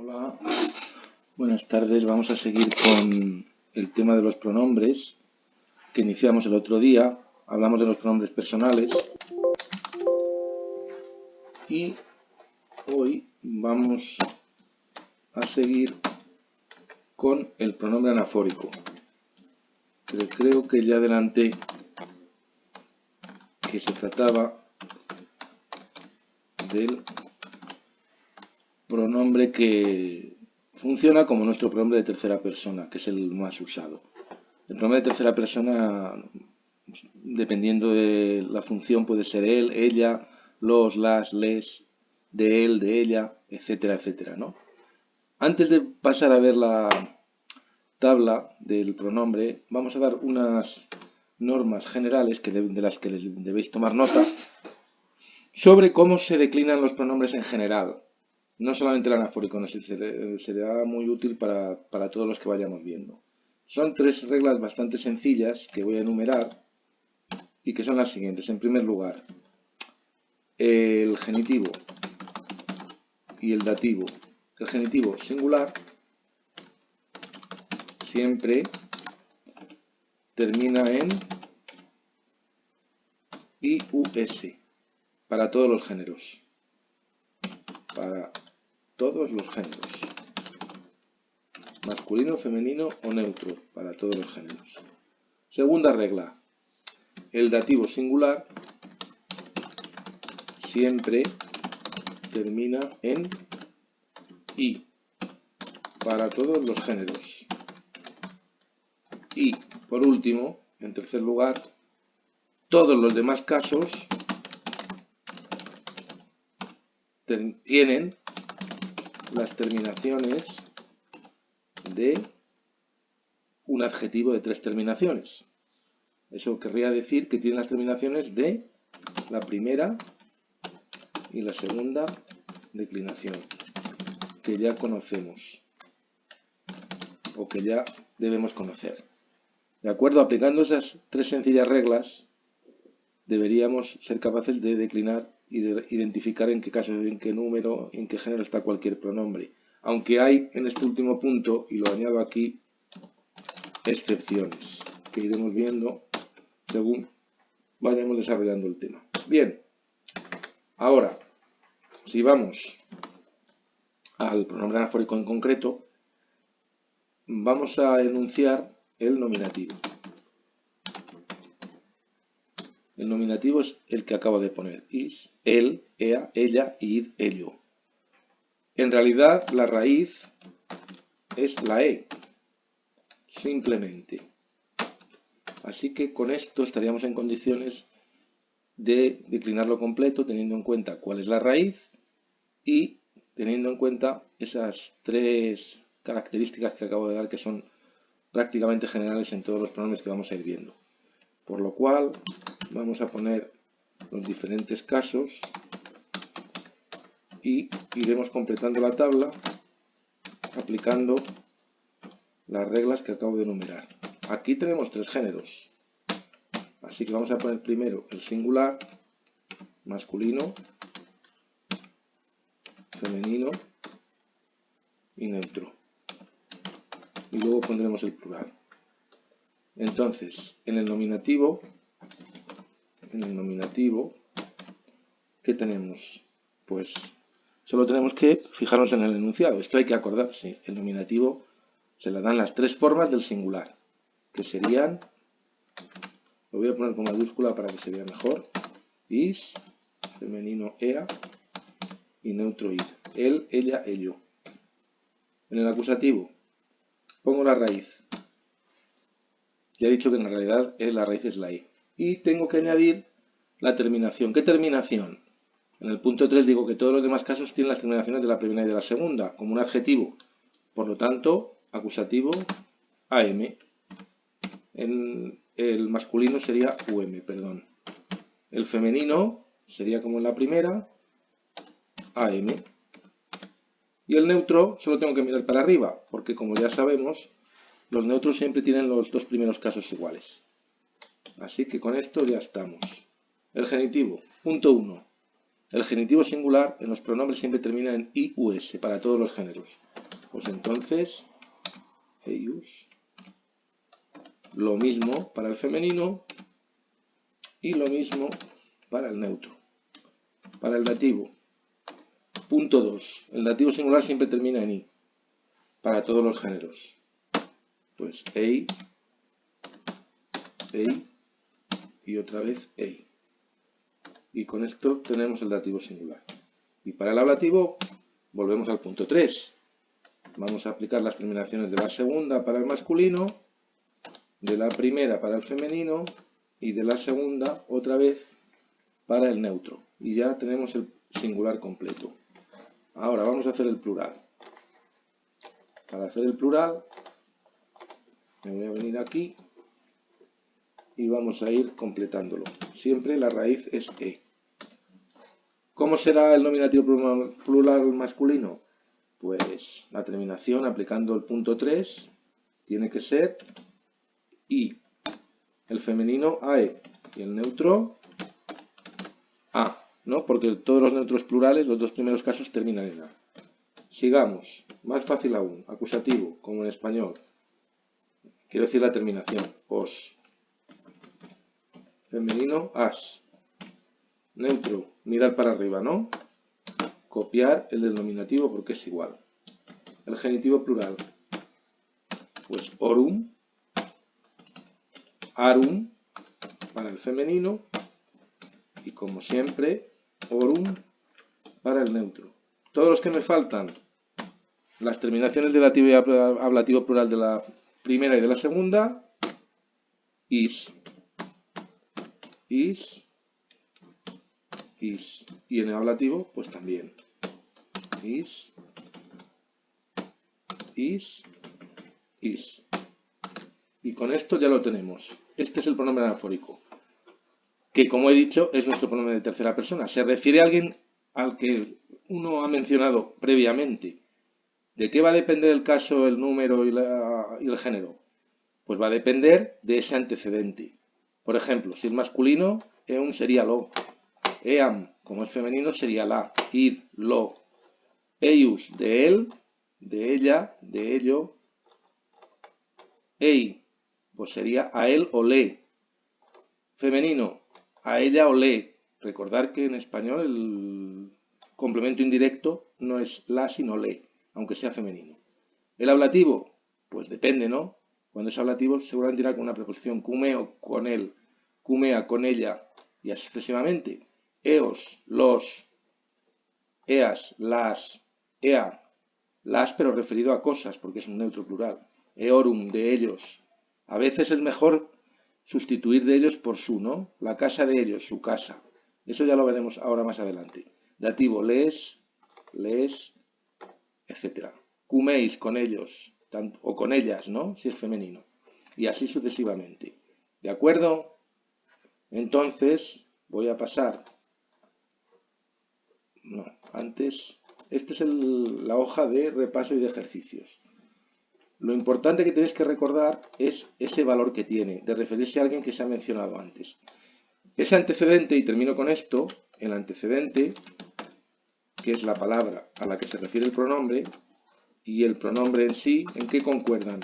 Hola, buenas tardes. Vamos a seguir con el tema de los pronombres que iniciamos el otro día. Hablamos de los pronombres personales y hoy vamos a seguir con el pronombre anafórico. Pero creo que ya adelanté que se trataba del pronombre que funciona como nuestro pronombre de tercera persona, que es el más usado. El pronombre de tercera persona, dependiendo de la función, puede ser él, ella, los, las, les, de él, de ella, etcétera, etcétera, ¿no? Antes de pasar a ver la tabla del pronombre, vamos a dar unas normas generales de las que les debéis tomar nota sobre cómo se declinan los pronombres en general. No solamente el anafórico, será muy útil para todos los que vayamos viendo. Son tres reglas bastante sencillas que voy a enumerar y que son las siguientes. En primer lugar, el genitivo y el dativo. El genitivo singular siempre termina en IUS para todos los géneros. Para todos los géneros. Masculino, femenino o neutro, para todos los géneros. Segunda regla. El dativo singular siempre termina en I para todos los géneros. Y, por último, en tercer lugar, todos los demás casos tienen las terminaciones de un adjetivo de tres terminaciones. Eso querría decir que tienen las terminaciones de la primera y la segunda declinación, que ya conocemos o que ya debemos conocer. ¿De acuerdo? Aplicando esas tres sencillas reglas, deberíamos ser capaces de declinar y de identificar en qué caso, en qué número, en qué género está cualquier pronombre. Aunque hay en este último punto, y lo añado aquí, excepciones que iremos viendo según vayamos desarrollando el tema. Bien, ahora, si vamos al pronombre anafórico en concreto, vamos a enunciar el nominativo. El nominativo es el que acabo de poner. Is, él, ea, ella, id, ello. En realidad, la raíz es la e. Simplemente. Así que con esto estaríamos en condiciones de declinarlo completo teniendo en cuenta cuál es la raíz y teniendo en cuenta esas tres características que acabo de dar que son prácticamente generales en todos los pronombres que vamos a ir viendo. Por lo cual vamos a poner los diferentes casos y iremos completando la tabla aplicando las reglas que acabo de enumerar. Aquí tenemos tres géneros, así que vamos a poner primero el singular, masculino, femenino y neutro. Y luego pondremos el plural. Entonces, en el nominativo, ¿qué tenemos? Pues solo tenemos que fijarnos en el enunciado. Esto hay que acordarse. El nominativo se le dan las tres formas del singular, que serían, lo voy a poner con mayúscula para que se vea mejor, is, femenino ea y neutro id. Él, ella, ello. En el acusativo pongo la raíz. Ya he dicho que en realidad la raíz es la i. Y tengo que añadir la terminación. ¿Qué terminación? En el punto 3 digo que todos los demás casos tienen las terminaciones de la primera y de la segunda, como un adjetivo. Por lo tanto, acusativo am. En el masculino sería um, perdón. El femenino sería como en la primera, am. Y el neutro solo tengo que mirar para arriba, porque como ya sabemos, los neutros siempre tienen los dos primeros casos iguales. Así que con esto ya estamos. El genitivo, punto 1. El genitivo singular en los pronombres siempre termina en ius para todos los géneros. Pues entonces, eius. Lo mismo para el femenino y lo mismo para el neutro. Para el dativo. Punto 2. El dativo singular siempre termina en i para todos los géneros. Pues ei y otra vez ei. Y con esto tenemos el dativo singular. Y para el ablativo volvemos al punto 3. Vamos a aplicar las terminaciones de la segunda para el masculino, de la primera para el femenino y de la segunda otra vez para el neutro. Y ya tenemos el singular completo. Ahora vamos a hacer el plural. Para hacer el plural me voy a venir aquí y vamos a ir completándolo. Siempre la raíz es e. ¿Cómo será el nominativo plural masculino? Pues la terminación aplicando el punto 3 tiene que ser i. El femenino ae y el neutro a, ¿no? Porque todos los neutros plurales, los dos primeros casos terminan en a. Sigamos, más fácil aún, acusativo, como en español. Quiero decir la terminación, os. Femenino, as. Neutro, mirar para arriba, ¿no? Copiar el del nominativo porque es igual. El genitivo plural, pues orum, arum para el femenino y como siempre, orum para el neutro. Todos los que me faltan, las terminaciones de dativo y ablativo plural de la primera y de la segunda, is. Y en el ablativo, pues también. Is. Y con esto ya lo tenemos. Este es el pronombre anafórico, que como he dicho es nuestro pronombre de tercera persona. Se refiere a alguien al que uno ha mencionado previamente. ¿De qué va a depender el caso, el número y el género? Pues va a depender de ese antecedente. Por ejemplo, si es masculino, eum sería lo. Eam, como es femenino, sería la. Id, lo. Eius, de él, de ella, de ello. Ei, pues sería a él o le. Femenino, a ella o le. Recordar que en español el complemento indirecto no es la sino le, aunque sea femenino. El ablativo, pues depende, ¿no? Cuando es ablativo seguramente irá con una preposición cumeo con él, cumea con ella y así sucesivamente. Eos, los, eas, las, ea, las pero referido a cosas porque es un neutro plural. Eorum, de ellos. A veces es mejor sustituir de ellos por su, ¿no? La casa de ellos, su casa. Eso ya lo veremos ahora más adelante. Dativo, les, etc. Cuméis con ellos, o con ellas, ¿no? Si es femenino. Y así sucesivamente. ¿De acuerdo? Entonces, voy a pasar. No, antes. Esta es la hoja de repaso y de ejercicios. Lo importante que tenéis que recordar es ese valor que tiene, de referirse a alguien que se ha mencionado antes. Ese antecedente, y termino con esto, el antecedente, que es la palabra a la que se refiere el pronombre, y el pronombre en sí, ¿en qué concuerdan?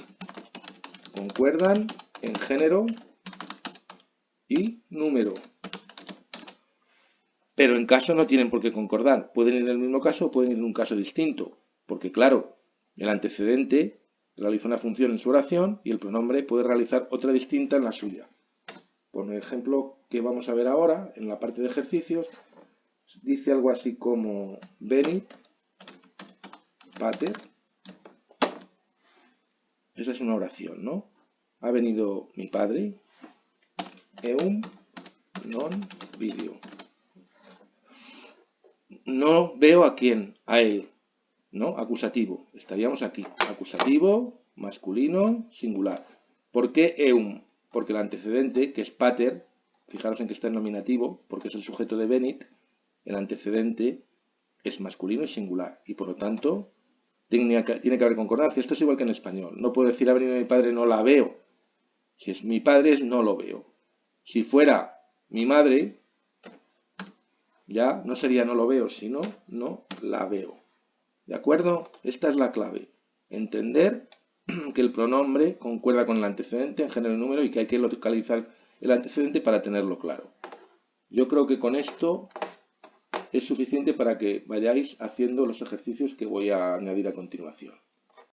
Concuerdan en género y número. Pero en caso no tienen por qué concordar. Pueden ir en el mismo caso o pueden ir en un caso distinto. Porque claro, el antecedente realiza una función en su oración y el pronombre puede realizar otra distinta en la suya. Por ejemplo, que vamos a ver ahora, en la parte de ejercicios, dice algo así como venit, pater. Esa es una oración, ¿no? Ha venido mi padre, eum, non, video. No veo a quién, a él, ¿no? Acusativo, estaríamos aquí. Acusativo, masculino, singular. ¿Por qué eum? Porque el antecedente, que es pater, fijaros en que está en nominativo, porque es el sujeto de venit, el antecedente es masculino y singular. Y por lo tanto, tiene que haber concordancia. Esto es igual que en español. No puedo decir ha venido mi padre, no la veo. Si es mi padre, es no lo veo. Si fuera mi madre, Ya no sería no lo veo, sino no la veo. ¿De acuerdo? Esta es la clave. Entender que el pronombre concuerda con el antecedente en género y número y que hay que localizar el antecedente para tenerlo claro. Yo creo que con esto es suficiente para que vayáis haciendo los ejercicios que voy a añadir a continuación.